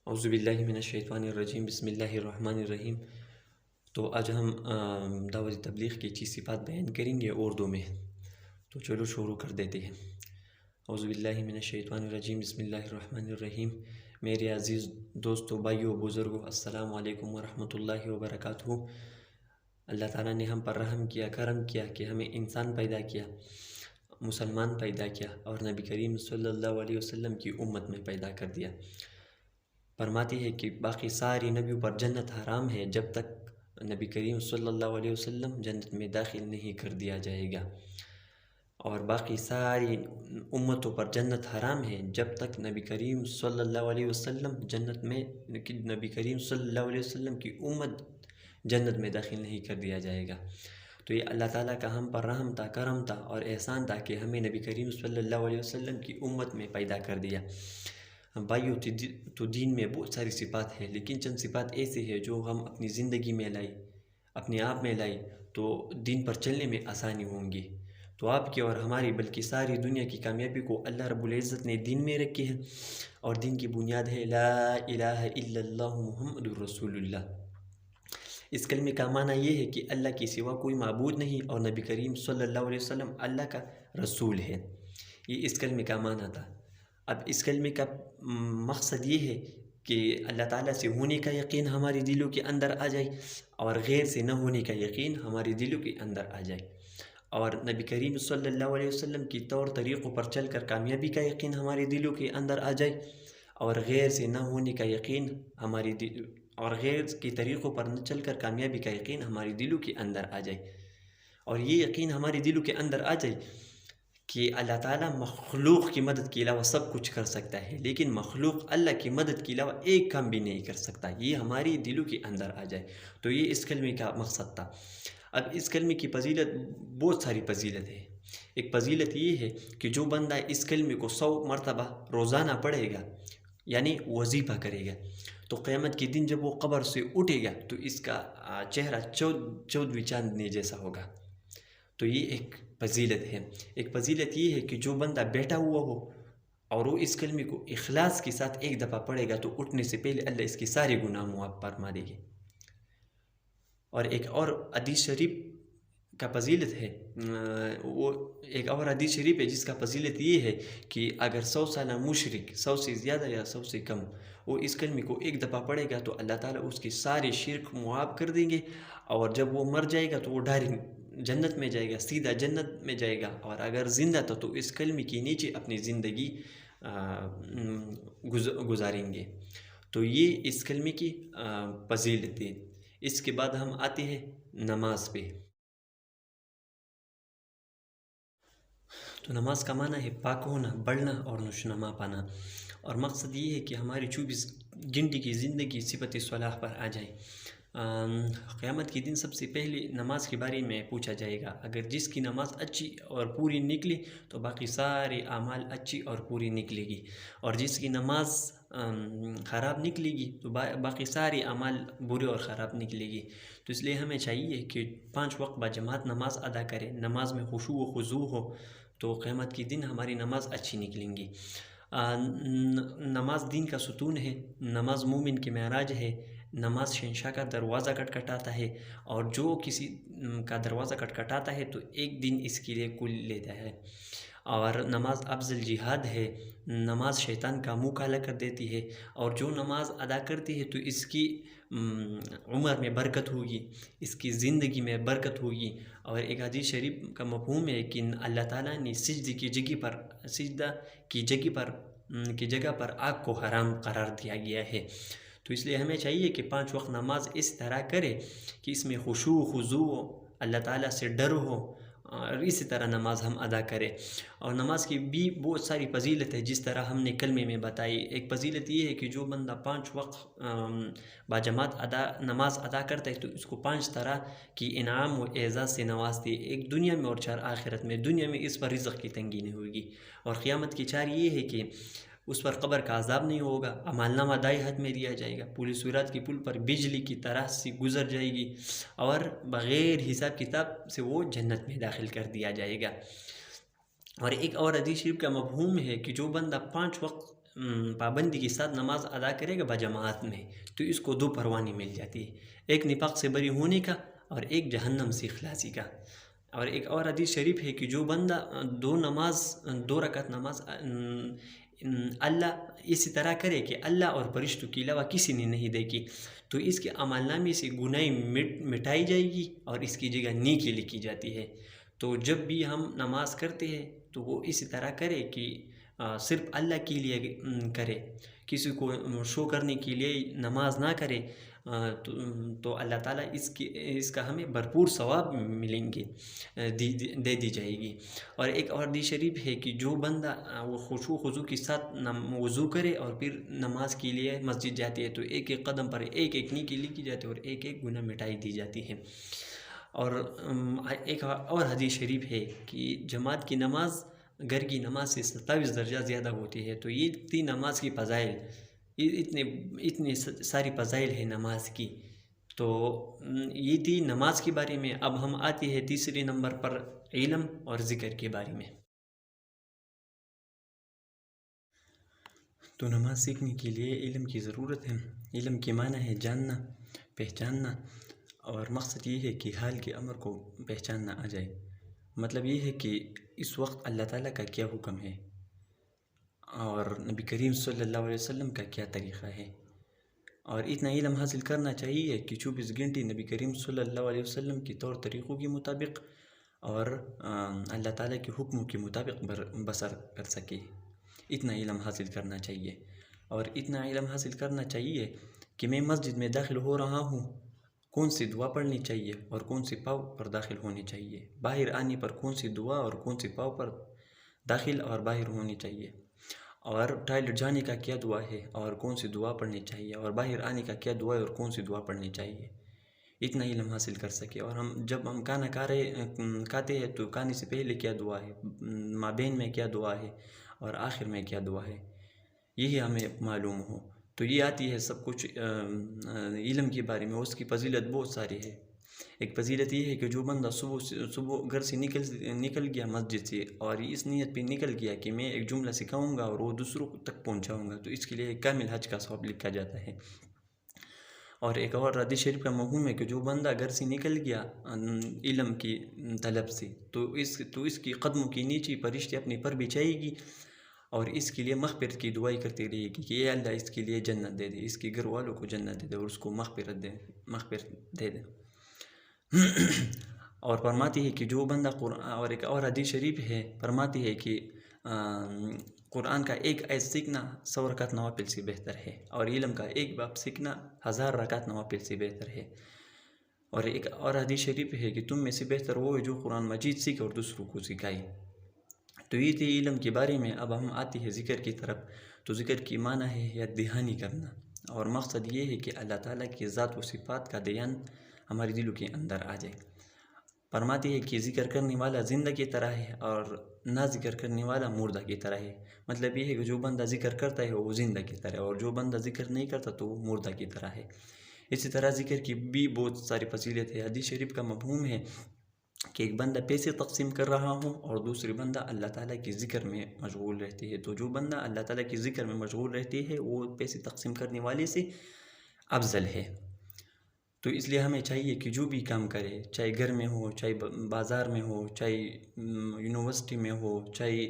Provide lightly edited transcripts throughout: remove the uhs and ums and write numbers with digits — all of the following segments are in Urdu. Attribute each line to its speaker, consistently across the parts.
Speaker 1: اعوذ باللہ من الشیطان الرجیم بسم اللہ الرحمن الرحیم۔ تو آج ہم دعوت تبلیغ کی 6 صفات بیان کریں گے اردو میں۔ تو چلو شروع کر دیتے ہیں۔ اعوذ باللہ من الشیطان الرجیم بسم اللہ الرحمن الرحیم۔ میرے عزیز دوستو، بھائیو، بزرگو، السلام علیکم ورحمۃ اللہ وبرکاتہ۔ اللہ تعالیٰ نے ہم پر رحم کیا، کرم کیا کہ ہمیں انسان پیدا کیا، مسلمان پیدا کیا اور نبی کریم صلی اللہ علیہ وسلم کی امت میں پیدا کر دیا۔ فرماتی ہے کہ باقی ساری نبیوں پر جنت حرام ہے جب تک نبی کریم صلی اللہ علیہ وسلم جنت میں داخل نہیں کر دیا جائے گا، اور باقی ساری امتوں پر جنت حرام ہے جب تک نبی کریم صلی اللہ علیہ وسلم نبی کریم صلی اللہ علیہ وسلم کی امت جنت میں داخل نہیں کر دیا جائے گا۔ تو یہ اللہ تعالیٰ کا ہم پر رحم تھا، کرم تھا اور احسان تھا کہ ہمیں نبی کریم صلی اللہ علیہ وسلم کی امت میں پیدا کر دیا۔ بھائیو، تو دین میں بہت ساری صفات ہیں، لیکن چند صفات ایسے ہیں جو ہم اپنی زندگی میں لائیں، اپنے آپ میں لائیں تو دین پر چلنے میں آسانی ہوں گی۔ تو آپ کی اور ہماری بلکہ ساری دنیا کی کامیابی کو اللہ رب العزت نے دین میں رکھی ہے، اور دین کی بنیاد ہے لا الہ الا اللہ محمد رسول اللہ۔ اس کلمے کا معنی یہ ہے کہ اللہ کے سوا کوئی معبود نہیں اور نبی کریم صلی اللہ علیہ وسلم اللہ کا رسول ہے۔ یہ اس کلمے کا معنی تھا۔ اب اس کلمے کا مقصد یہ ہے کہ اللہ تعالیٰ سے ہونے کا یقین ہمارے دلوں کے اندر آ جائے، اور غیر سے نہ ہونے کا یقین ہمارے دلوں کے اندر آ جائے، اور نبی کریم صلی اللہ علیہ وسلم کی طور طریقوں پر چل کر کامیابی کا یقین ہمارے دلوں کے اندر آ جائے، اور غیر سے نہ ہونے کا یقین اور غیر کے طریقوں پر نہ چل کر کامیابی کا یقین ہمارے دلوں کے اندر آ جائے، اور یہ یقین ہمارے دلوں کے اندر آ جائے کہ اللہ تعالیٰ مخلوق کی مدد کے علاوہ سب کچھ کر سکتا ہے، لیکن مخلوق اللہ کی مدد کے علاوہ ایک کام بھی نہیں کر سکتا، یہ ہماری دلوں کے اندر آ جائے۔ تو یہ اس کلمے کا مقصد تھا۔ اب اس کلمے کی فضیلت، بہت ساری فضیلت ہے۔ ایک فضیلت یہ ہے کہ جو بندہ اس کلمے کو 100 مرتبہ روزانہ پڑھے گا، یعنی وظیفہ کرے گا، تو قیامت کے دن جب وہ قبر سے اٹھے گا تو اس کا چہرہ 14ویں چاندنی جیسا ہوگا۔ تو یہ ایک فضیلت ہے۔ ایک فضیلت یہ ہے کہ جو بندہ بیٹھا ہوا ہو اور وہ اس کلمے کو اخلاص کے ساتھ ایک دفعہ پڑھے گا تو اٹھنے سے پہلے اللہ اس کے سارے گناہ معاف فرما دے گی۔ اور ایک اور حدیث شریف کا فضیلت ہے، وہ ایک اور حدیث شریف ہے جس کا فضیلت یہ ہے کہ اگر 100 سالہ مشرک، 100 سے زیادہ یا 100 سے کم، وہ اس کلمے کو ایک دفعہ پڑھے گا تو اللہ تعالیٰ اس کے سارے شرک معاف کر دیں گے، اور جب وہ مر جائے گا تو وہ ڈائریکٹ جنت میں جائے گا، سیدھا جنت میں جائے گا، اور اگر زندہ تھا تو اس کلمے کے نیچے اپنی زندگی گزاریں گے۔ تو یہ اس کلمے کی فضیلت ہے۔ اس کے بعد ہم آتے ہیں نماز پہ۔ تو نماز کا معنی ہے پاک ہونا، بڑھنا اور نشوونما پانا، اور مقصد یہ ہے کہ ہماری 24 گھنٹے کی زندگی صفت صلاح پر آ جائے۔ قیامت کے دن سب سے پہلے نماز کے بارے میں پوچھا جائے گا۔ اگر جس کی نماز اچھی اور پوری نکلے تو باقی سارے اعمال اچھی اور پوری نکلے گی، اور جس کی نماز خراب نکلے گی تو باقی سارے اعمال برے اور خراب نکلے گی۔ تو اس لیے ہمیں چاہیے کہ 5 وقت باجماعت نماز ادا کریں، نماز میں خشوع و خضوع ہو، تو قیامت کے دن ہماری نماز اچھی نکلیں گی۔ نماز دین کا ستون ہے، نماز مومن کی معراج ہے، نماز شہنشاہ کا دروازہ کھٹکھٹاتا ہے، اور جو کسی کا دروازہ کھٹکھٹاتا ہے تو ایک دن اس کے لیے کل لیتا ہے، اور نماز افضل جہاد ہے۔ نماز شیطان کا منہ کالا کر دیتی ہے، اور جو نماز ادا کرتی ہے تو اس کی عمر میں برکت ہوگی، اس کی زندگی میں برکت ہوگی۔ اور ایک حدیث شریف کا مفہوم ہے کہ اللہ تعالیٰ نے سجدہ کی جگہ پر آگ کو حرام قرار دیا گیا ہے۔ تو اس لیے ہمیں چاہیے کہ 5 وقت نماز اس طرح کرے کہ اس میں خشوع و خضوع ہو، اللہ تعالیٰ سے ڈر ہو، اور اسی طرح نماز ہم ادا کریں۔ اور نماز کی بھی بہت ساری فضیلت ہے جس طرح ہم نے کلمے میں بتائی۔ ایک فضیلت یہ ہے کہ جو بندہ 5 وقت باجماعت نماز ادا کرتا ہے تو اس کو 5 طرح کی انعام و اعزاز سے نوازتی ہے، ایک دنیا میں اور 4 آخرت میں۔ دنیا میں اس پر رزق کی تنگی نہیں ہوگی، اور قیامت کی 4 یہ ہے کہ اس پر قبر کا عذاب نہیں ہوگا، اعمال نامہ دائیں ہاتھ میں دیا جائے گا، پل صراط کی پل پر بجلی کی طرح سے گزر جائے گی، اور بغیر حساب کتاب سے وہ جنت میں داخل کر دیا جائے گا۔ اور ایک اور حدیث شریف کا مفہوم ہے کہ جو بندہ 5 وقت پابندی کے ساتھ نماز ادا کرے گا بجماعت میں تو اس کو 2 پروانی مل جاتی ہے، ایک نفاق سے بری ہونے کا اور ایک جہنم سے خلاصی کا۔ اور ایک اور حدیث شریف ہے کہ جو بندہ 2 رکعت نماز اللہ اسی طرح کرے کہ اللہ اور فرشتوں کے علاوہ کسی نے نہیں دیکھی تو اس کے عمل نامے سے گناہ مٹائی جائے گی اور اس کی جگہ نیکی لکھی جاتی ہے۔ تو جب بھی ہم نماز کرتے ہیں تو وہ اسی طرح کرے کہ صرف اللہ کے لیے کرے، کسی کو شو کرنے کے لیے نماز نہ کرے، تو اللہ تعالیٰ اس کا ہمیں بھرپور ثواب ملیں گے، دے دی جائے گی۔ اور ایک اور حدیث شریف ہے کہ جو بندہ وہ خشوع و خضوع کے ساتھ وضو کرے اور پھر نماز کے لیے مسجد جاتی ہے تو ایک ایک قدم پر ایک ایک نیکی لکھی جاتی ہے اور ایک ایک گناہ مٹائی دی جاتی ہے۔ اور ایک اور حدیث شریف ہے کہ جماعت کی نماز گھر کی نماز سے 27 درجہ زیادہ ہوتی ہے۔ تو یہ تھی نماز کی فضائل، اتنے ساری فضائل ہیں نماز کی۔ تو یہ تھی نماز کے بارے میں۔ اب ہم آتے ہیں تیسرے نمبر پر علم اور ذکر کے بارے میں۔ تو نماز سیکھنے کے لیے علم کی ضرورت ہے۔ علم کے معنی ہے جاننا، پہچاننا، اور مقصد یہ ہے کہ حال کے امر کو پہچاننا آ جائے۔ مطلب یہ ہے کہ اس وقت اللہ تعالیٰ کا کیا حکم ہے اور نبی کریم صلی اللہ علیہ وسلم کا کیا طریقہ ہے۔ اور اتنا علم حاصل کرنا چاہیے کہ 24 گھنٹے نبی کریم صلی اللہ علیہ وسلم کی طور طریقوں کے مطابق اور اللہ تعالیٰ کے حکموں کے مطابق بسر کر سکے۔ اتنا علم حاصل کرنا چاہیے۔ اور اتنا علم حاصل کرنا چاہیے کہ میں مسجد میں داخل ہو رہا ہوں، کون سی دعا پڑھنی چاہیے اور کون سی پاؤ پر داخل ہونی چاہیے، باہر آنے پر کون سی دعا اور کون سی پاؤ پر داخل اور باہر ہونی چاہیے، اور ٹوائلٹ جانے کا کیا دعا ہے اور کون سی دعا پڑھنی چاہیے، اور باہر آنے کا کیا دعا ہے اور کون سی دعا پڑھنی چاہیے۔ اتنا علم حاصل کر سکے۔ اور ہم جب ہم کھانا کھاتے ہیں تو کھانے سے پہلے کیا دعا ہے، مابین میں کیا دعا ہے اور آخر میں کیا دعا ہے، یہی ہمیں معلوم ہو۔ تو یہ آتی ہے سب کچھ علم کے بارے میں۔ اس کی فضیلت بہت ساری ہے۔ ایک فضیلت یہ ہے کہ جو بندہ صبح گھر سے نکل گیا مسجد سے اور اس نیت پہ نکل گیا کہ میں ایک جملہ سکھاؤں گا اور وہ دوسروں تک پہنچاؤں گا، تو اس کے لیے ایک کامل حج کا ثواب لکھا جاتا ہے۔ اور ایک اور حدیث شریف کا مفہوم ہے کہ جو بندہ گھر سے نکل گیا علم کی طلب سے تو اس کی قدموں کے نیچے فرشتے اپنے پر بچھائے گی اور اس کے لیے مغفرت کی دعائی کرتی رہے گی کہ اے اللہ اس کے لیے جنت دے دے، اس کے گھر والوں کو جنت دے دے اور اس کو مغفرت دے دے۔ اور فرماتی ہے کہ جو بندہ اور ایک اور حدیث شریف ہے فرماتی ہے کہ قرآن کا ایک آیت سیکھنا 100 رکعت نوافل سے بہتر ہے، اور علم کا ایک باب سیکھنا 1000 رکعت نوافل سے بہتر ہے۔ اور ایک اور حدیث شریف ہے کہ تم میں سے بہتر وہ ہے جو قرآن مجید سیکھے اور دوسروں کو سکھائے۔ تو یہ تھی علم کے بارے میں۔ اب ہم آتے ہیں ذکر کی طرف۔ تو ذکر کی معنی ہے یاد دہانی کرنا، اور مقصد یہ ہے کہ اللہ تعالیٰ کی ذات و صفات کا دھیان ہمارے دلوں کے اندر آ جائے۔ فرماتی ہے کہ ذکر کرنے والا زندہ کی طرح ہے اور نہ ذکر کرنے والا مردہ کی طرح ہے۔ مطلب یہ ہے کہ جو بندہ ذکر کرتا ہے وہ زندہ کی طرح ہے اور جو بندہ ذکر نہیں کرتا تو وہ مردہ کی طرح ہے۔ اسی طرح ذکر کی بھی بہت ساری فضیلت ہے۔ حدیث شریف کا مفہوم ہے کہ ایک بندہ پیسے تقسیم کر رہا ہو اور دوسرے بندہ اللہ تعالیٰ کی ذکر میں مشغول رہتی ہے، تو جو بندہ اللہ تعالیٰ کی ذکر میں مشغول رہتی ہے وہ پیسے تقسیم کرنے والے سے افضل ہے۔ تو اس لیے ہمیں چاہیے کہ جو بھی کام کرے، چاہے گھر میں ہو، چاہے بازار میں ہو، چاہے یونیورسٹی میں ہو، چاہے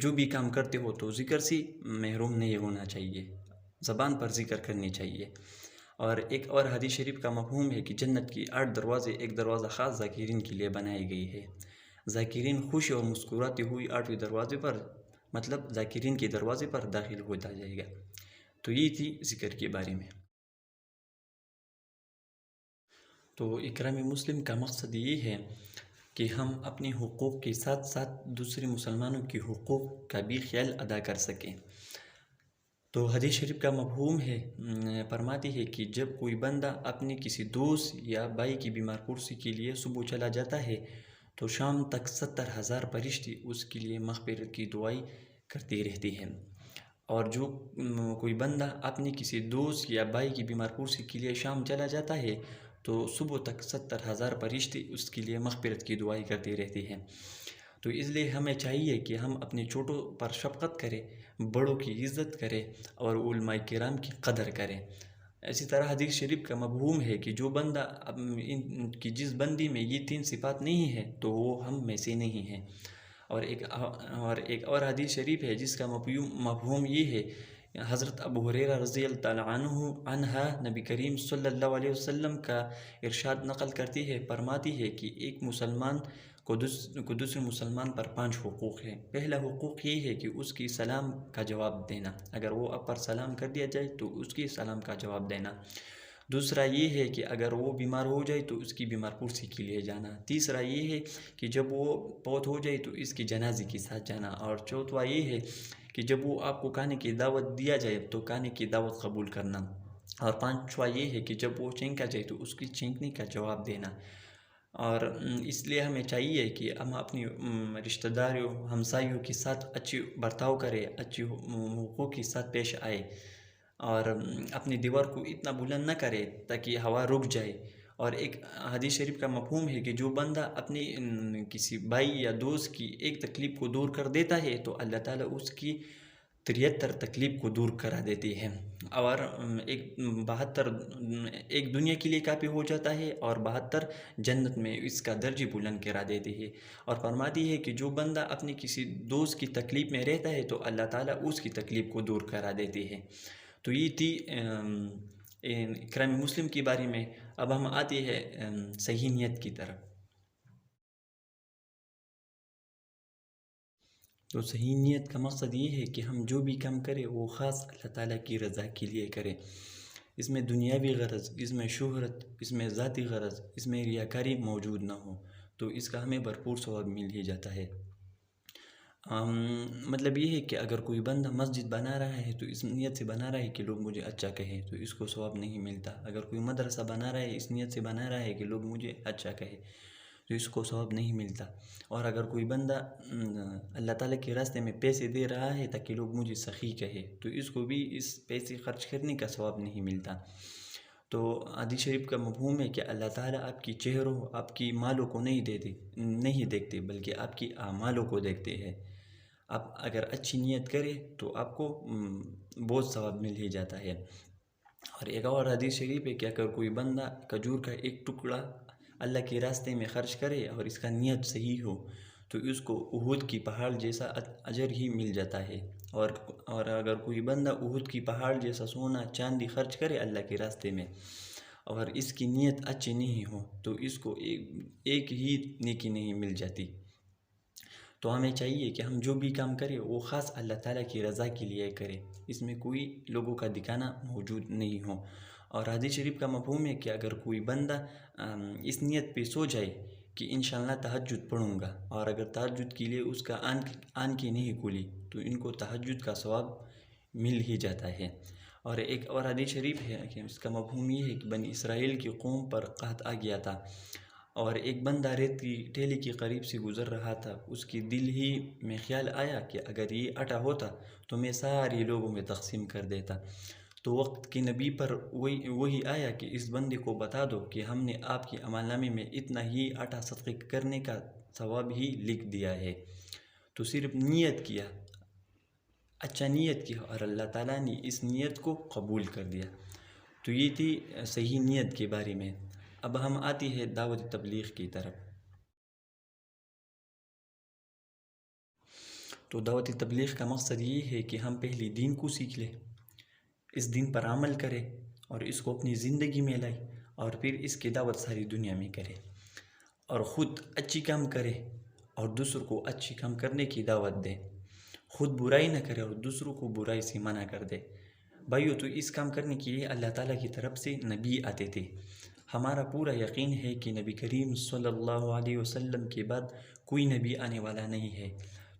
Speaker 1: جو بھی کام کرتے ہو تو ذکر سے محروم نہیں ہونا چاہیے، زبان پر ذکر کرنی چاہیے۔ اور ایک اور حدیث شریف کا مفہوم ہے کہ جنت کی 8 دروازے، ایک دروازہ خاص ذاکرین کے لیے بنائی گئی ہے۔ ذاکرین خوش اور مسکراتی ہوئی 8ویں دروازے پر، مطلب ذاکرین کے دروازے پر داخل ہوتا جائے گا۔ تو یہ تھی ذکر کے بارے میں۔ تو اکرام مسلم کا مقصد یہ ہے کہ ہم اپنے حقوق کے ساتھ ساتھ دوسرے مسلمانوں کے حقوق کا بھی خیال ادا کر سکیں۔ تو حدیث شریف کا مفہوم ہے، فرماتی ہے کہ جب کوئی بندہ اپنے کسی دوست یا بھائی کی بیمار پرسی کے لیے صبح چلا جاتا ہے تو شام تک 70,000 فرشتے اس کے لیے مغفرت کی دعائی کرتے رہتے ہیں۔ اور جو کوئی بندہ اپنے کسی دوست یا بھائی کی بیمار پرسی کے لیے شام چلا جاتا ہے تو صبح تک 70,000 فرشتے اس کے لیے مغفرت کی دعائی کرتے رہتے ہیں۔ تو اس لیے ہمیں چاہیے کہ ہم اپنے چھوٹوں پر شفقت کریں، بڑوں کی عزت کریں اور علماء کرام کی قدر کریں۔ اسی طرح حدیث شریف کا مفہوم ہے کہ جو بندہ ان کی جس بندی میں یہ 3 صفات نہیں ہے تو وہ ہم میں سے نہیں ہے۔ اور ایک اور حدیث شریف ہے جس کا مفہوم یہ ہے، حضرت ابو ہریرہ رضی اللہ تعالیٰ عنہ نبی کریم صلی اللہ علیہ وسلم کا ارشاد نقل کرتی ہے، فرماتی ہے کہ ایک مسلمان کو دوسرے مسلمان پر 5 حقوق ہیں۔ پہلا حقوق یہ ہے کہ اس کی سلام کا جواب دینا، اگر وہ آپ پر سلام کر دیا جائے تو اس کی سلام کا جواب دینا۔ دوسرا یہ ہے کہ اگر وہ بیمار ہو جائے تو اس کی بیمار پرسی کے لیے جانا۔ تیسرا یہ ہے کہ جب وہ فوت ہو جائے تو اس کی جنازے کے ساتھ جانا۔ اور چوتھا یہ ہے کہ جب وہ آپ کو کھانے کی دعوت دیا جائے تو کھانے کی دعوت قبول کرنا۔ اور پانچواں یہ ہے کہ جب وہ چینکا جائے تو اس کی چینکنے کا جواب دینا۔ اور اس لیے ہمیں چاہیے کہ ہم اپنی رشتہ داروں ہمسایوں کے ساتھ اچھی برتاؤ کریں، اچھی حقوق کے ساتھ پیش آئے، اور اپنی دیوار کو اتنا بلند نہ کرے تاکہ ہوا رک جائے۔ اور ایک حدیث شریف کا مفہوم ہے کہ جو بندہ اپنی کسی بھائی یا دوست کی ایک تکلیف کو دور کر دیتا ہے تو اللہ تعالیٰ اس کی 73 تکلیف کو دور کرا دیتی ہے، اور 72 ایک دنیا کے لیے کافی ہو جاتا ہے، اور 72 جنت میں اس کا درجہ بلند کرا دیتی ہے۔ اور فرماتی ہے کہ جو بندہ اپنی کسی دوست کی تکلیف میں رہتا ہے تو اللہ تعالیٰ اس کی تکلیف کو دور کرا دیتی ہے۔ تو یہ تھی اکرام مسلم کے بارے میں۔ اب ہم آتے ہیں صحیح نیت کی طرف۔ تو صحیح نیت کا مقصد یہ ہے کہ ہم جو بھی کام کریں وہ خاص اللہ تعالیٰ کی رضا کے لیے کریں، اس میں دنیاوی غرض، اس میں شہرت، اس میں ذاتی غرض، اس میں ریاکاری موجود نہ ہو، تو اس کا ہمیں بھرپور ثواب مل ہی جاتا ہے۔ مطلب یہ ہے کہ اگر کوئی بندہ مسجد بنا رہا ہے تو اس نیت سے بنا رہا ہے کہ لوگ مجھے اچھا کہیں، تو اس کو ثواب نہیں ملتا۔ اگر کوئی مدرسہ بنا رہا ہے اس نیت سے بنا رہا ہے کہ لوگ مجھے اچھا کہیں، تو اس کو ثواب نہیں ملتا۔ اور اگر کوئی بندہ اللہ تعالیٰ کے راستے میں پیسے دے رہا ہے تاکہ لوگ مجھے سخی کہے، تو اس کو بھی اس پیسے خرچ کرنے کا ثواب نہیں ملتا۔ تو حدیث شریف کا مفہوم ہے کہ اللہ تعالیٰ آپ کی چہروں، آپ کی مالوں کو نہیں دیکھتے بلکہ آپ کی اعمالوں کو دیکھتے ہیں۔ آپ اگر اچھی نیت کریں تو آپ کو بہت ثواب مل ہی جاتا ہے۔ اور ایک اور حدیث شریف ہے کہ اگر کوئی بندہ کھجور کا ایک ٹکڑا اللہ کے راستے میں خرچ کرے اور اس کا نیت صحیح ہو تو اس کو احد کی پہاڑ جیسا اجر ہی مل جاتا ہے۔ اور اگر کوئی بندہ احد کی پہاڑ جیسا سونا چاندی خرچ کرے اللہ کے راستے میں اور اس کی نیت اچھی نہیں ہو تو اس کو ایک ہی نیکی نہیں مل جاتی۔ تو ہمیں چاہیے کہ ہم جو بھی کام کریں وہ خاص اللہ تعالیٰ کی رضا کے لیے کریں، اس میں کوئی لوگوں کا دکھانا موجود نہیں ہو۔ اور حدیث شریف کا مفہوم ہے کہ اگر کوئی بندہ اس نیت پہ سو جائے کہ انشاءاللہ تہجد پڑھوں گا، اور اگر تہجد کے لیے اس کا آنکھیں نہیں کھلی تو ان کو تہجد کا ثواب مل ہی جاتا ہے۔ اور ایک اور حدیث شریف ہے کہ اس کا مفہوم یہ ہے کہ بنی اسرائیل کی قوم پر قحط آ گیا تھا، اور ایک بندہ ریت کی ٹھیلے کے قریب سے گزر رہا تھا۔ اس کی دل ہی میں خیال آیا کہ اگر یہ آٹا ہوتا تو میں سارے لوگوں میں تقسیم کر دیتا۔ تو وقت کے نبی پر وہی آیا کہ اس بندے کو بتا دو کہ ہم نے آپ کے عمل نامے میں اتنا ہی آٹا صدقہ کرنے کا ثواب ہی لکھ دیا ہے۔ تو صرف نیت کیا، اچھا نیت کیا، اور اللہ تعالیٰ نے اس نیت کو قبول کر دیا۔ تو یہ تھی صحیح نیت کے بارے میں۔ اب ہم آتی ہے دعوت تبلیغ کی طرف۔ تو دعوت تبلیغ کا مقصد یہ ہے کہ ہم پہلے دین کو سیکھ لیں، اس دین پر عمل کریں اور اس کو اپنی زندگی میں لائیں، اور پھر اس کی دعوت ساری دنیا میں کریں، اور خود اچھی کام کریں اور دوسروں کو اچھی کام کرنے کی دعوت دیں۔ خود برائی نہ کرے اور دوسروں کو برائی سے منع کر دے۔ بھائیو، تو اس کام کرنے کے لیے اللہ تعالیٰ کی طرف سے نبی آتے تھے۔ ہمارا پورا یقین ہے کہ نبی کریم صلی اللہ علیہ وسلم کے بعد کوئی نبی آنے والا نہیں ہے۔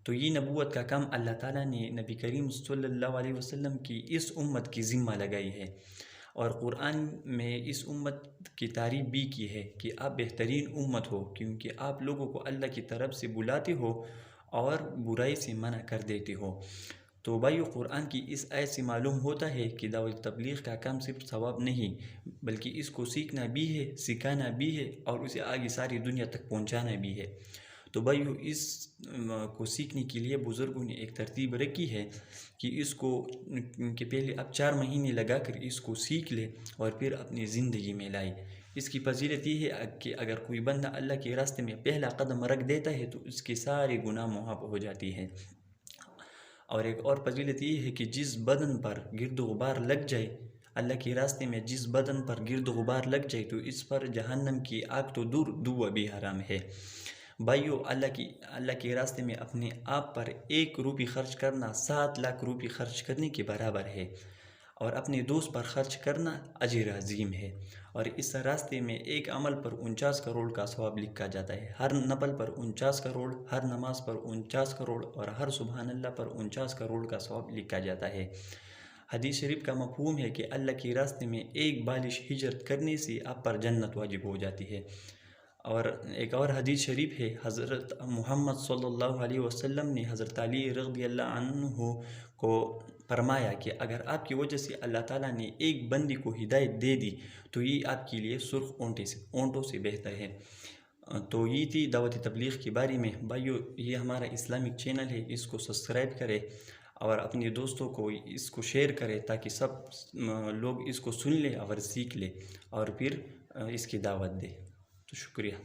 Speaker 1: تو یہ نبوت کا کام اللہ تعالیٰ نے نبی کریم صلی اللہ علیہ وسلم کی اس امت کی ذمہ لگائی ہے، اور قرآن میں اس امت کی تعریف بھی کی ہے کہ آپ بہترین امت ہو، کیونکہ آپ لوگوں کو اللہ کی طرف سے بلاتے ہو اور برائی سے منع کر دیتے ہو۔ تو بھائیو، قرآن کی اس آیت سے معلوم ہوتا ہے کہ دعوت تبلیغ کا کام صرف ثواب نہیں بلکہ اس کو سیکھنا بھی ہے، سکھانا بھی ہے، اور اسے آگے ساری دنیا تک پہنچانا بھی ہے۔ تو بھائیو اس کو سیکھنے کے لیے بزرگوں نے ایک ترتیب رکھی ہے کہ اس کو کہ پہلے آپ 4 مہینے لگا کر اس کو سیکھ لے اور پھر اپنی زندگی میں لائے۔ اس کی فضیلت یہ ہے کہ اگر کوئی بندہ اللہ کے راستے میں پہلا قدم رکھ دیتا ہے تو اس کے سارے گناہ معاف ہو جاتی ہے۔ اور ایک اور فضیلت یہ ہے کہ جس بدن پر گرد و غبار لگ جائے، اللہ کے راستے میں جس بدن پر گرد و غبار لگ جائے تو اس پر جہنم کی آگ تو دور دوا بھی حرام ہے۔ بھائیو، اللہ کے راستے میں اپنے آپ پر 1 روپی خرچ کرنا 7 لاکھ روپی خرچ کرنے کے برابر ہے، اور اپنے دوست پر خرچ کرنا اجر عظیم ہے۔ اور اس راستے میں ایک عمل پر 49 کروڑ کا ثواب لکھا جاتا ہے، ہر نفل پر 49 کروڑ، ہر نماز پر 49 کروڑ اور ہر سبحان اللہ پر 49 کروڑ کا ثواب لکھا جاتا ہے۔ حدیث شریف کا مفہوم ہے کہ اللہ کے راستے میں 1 بالش ہجرت کرنے سے آپ پر جنت واجب ہو جاتی ہے۔ اور ایک اور حدیث شریف ہے، حضرت محمد صلی اللہ علیہ وسلم نے حضرت علی رضی اللہ عنہ کو فرمایا کہ اگر آپ کی وجہ سے اللہ تعالیٰ نے ایک بندی کو ہدایت دے دی تو یہ آپ کے لیے سرخ اونٹوں سے بہتر ہے۔ تو یہ تھی دعوت تبلیغ کے بارے میں۔ بھائیو، یہ ہمارا اسلامک چینل ہے، اس کو سبسکرائب کرے اور اپنے دوستوں کو اس کو شیئر کرے تاکہ سب لوگ اس کو سن لے اور سیکھ لے اور پھر اس کی دعوت دے۔ تو شکریہ۔